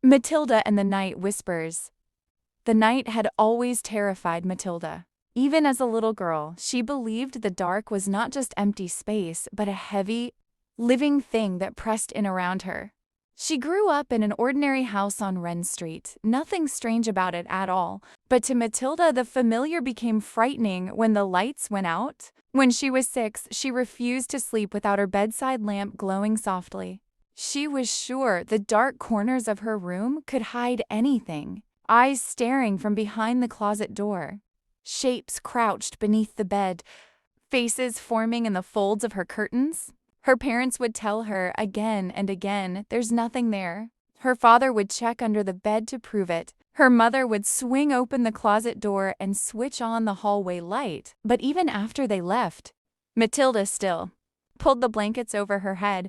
Matilda and the Night Whispers. The night had always terrified Matilda. Even as a little girl, she believed the dark was not just empty space, but a heavy, living thing that pressed in around her. She grew up in an ordinary house on Wren Street, nothing strange about it at all, but to Matilda the familiar became frightening when the lights went out. When she was 6, she refused to sleep without her bedside lamp glowing softly. She was sure the dark corners of her room could hide anything. Eyes staring from behind the closet door. Shapes crouched beneath the bed, faces forming in the folds of her curtains. Her parents would tell her again and again, there's nothing there. Her father would check under the bed to prove it. Her mother would swing open the closet door and switch on the hallway light. But even after they left, Matilda still pulled the blankets over her head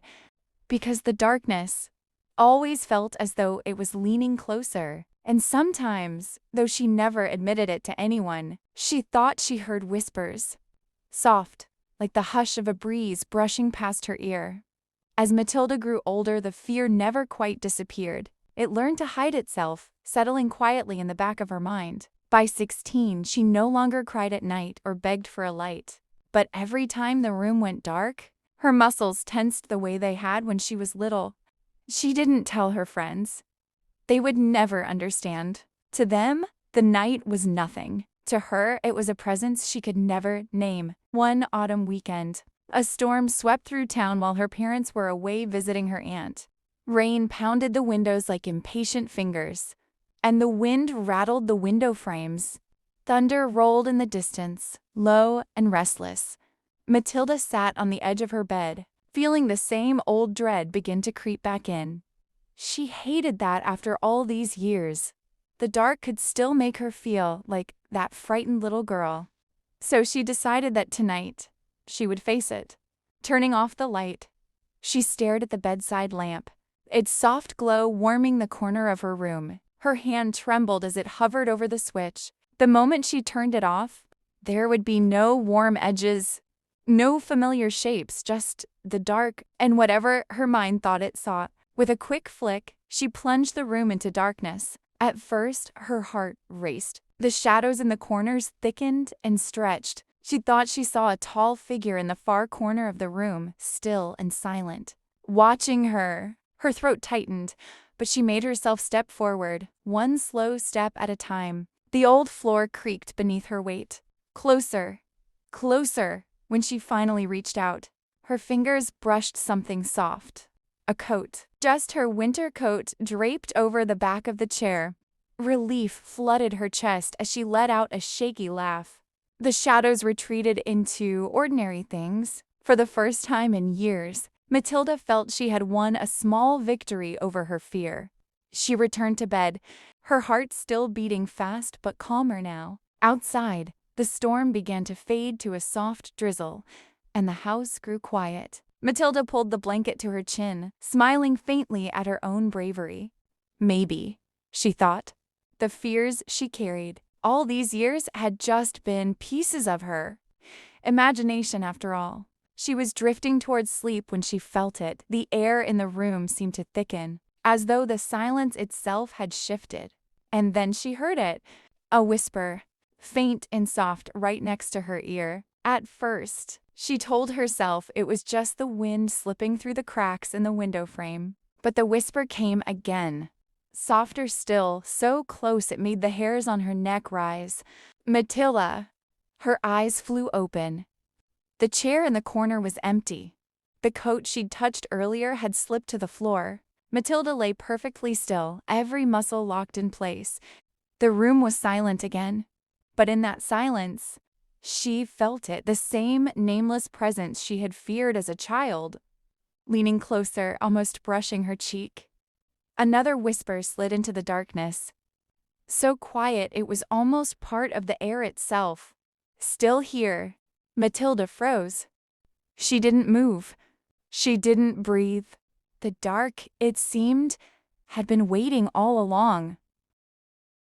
because the darkness always felt as though it was leaning closer. And sometimes, though she never admitted it to anyone, she thought she heard whispers, soft, like the hush of a breeze brushing past her ear. As Matilda grew older, the fear never quite disappeared. It learned to hide itself, settling quietly in the back of her mind. By 16, she no longer cried at night or begged for a light. But every time the room went dark, her muscles tensed the way they had when she was little. She didn't tell her friends. They would never understand. To them, the night was nothing. To her, it was a presence she could never name. One autumn weekend, a storm swept through town while her parents were away visiting her aunt. Rain pounded the windows like impatient fingers, and the wind rattled the window frames. Thunder rolled in the distance, low and restless. Matilda sat on the edge of her bed, feeling the same old dread begin to creep back in. She hated that after all these years. The dark could still make her feel like that frightened little girl. So she decided that tonight, she would face it. Turning off the light, she stared at the bedside lamp, its soft glow warming the corner of her room. Her hand trembled as it hovered over the switch. The moment she turned it off, there would be no warm edges, no familiar shapes, just the dark and whatever her mind thought it saw. With a quick flick, she plunged the room into darkness. At first, her heart raced. The shadows in the corners thickened and stretched. She thought she saw a tall figure in the far corner of the room, still and silent, watching her. Her throat tightened, but she made herself step forward, one slow step at a time. The old floor creaked beneath her weight. Closer, closer. When she finally reached out, her fingers brushed something soft. A coat. Just her winter coat draped over the back of the chair. Relief flooded her chest as she let out a shaky laugh. The shadows retreated into ordinary things. For the first time in years, Matilda felt she had won a small victory over her fear. She returned to bed, her heart still beating fast but calmer now. Outside, the storm began to fade to a soft drizzle, and the house grew quiet. Matilda pulled the blanket to her chin, smiling faintly at her own bravery. Maybe, she thought, the fears she carried all these years had just been pieces of her. Imagination, after all. She was drifting towards sleep when she felt it. The air in the room seemed to thicken, as though the silence itself had shifted. And then she heard it, a whisper, faint and soft, right next to her ear. At first, she told herself it was just the wind slipping through the cracks in the window frame. But the whisper came again, softer still, so close it made the hairs on her neck rise. Matilda! Her eyes flew open. The chair in the corner was empty. The coat she'd touched earlier had slipped to the floor. Matilda lay perfectly still, every muscle locked in place. The room was silent again. But in that silence, she felt it, the same nameless presence she had feared as a child. Leaning closer, almost brushing her cheek, another whisper slid into the darkness. So quiet it was almost part of the air itself. Still here, Matilda froze. She didn't move. She didn't breathe. The dark, it seemed, had been waiting all along.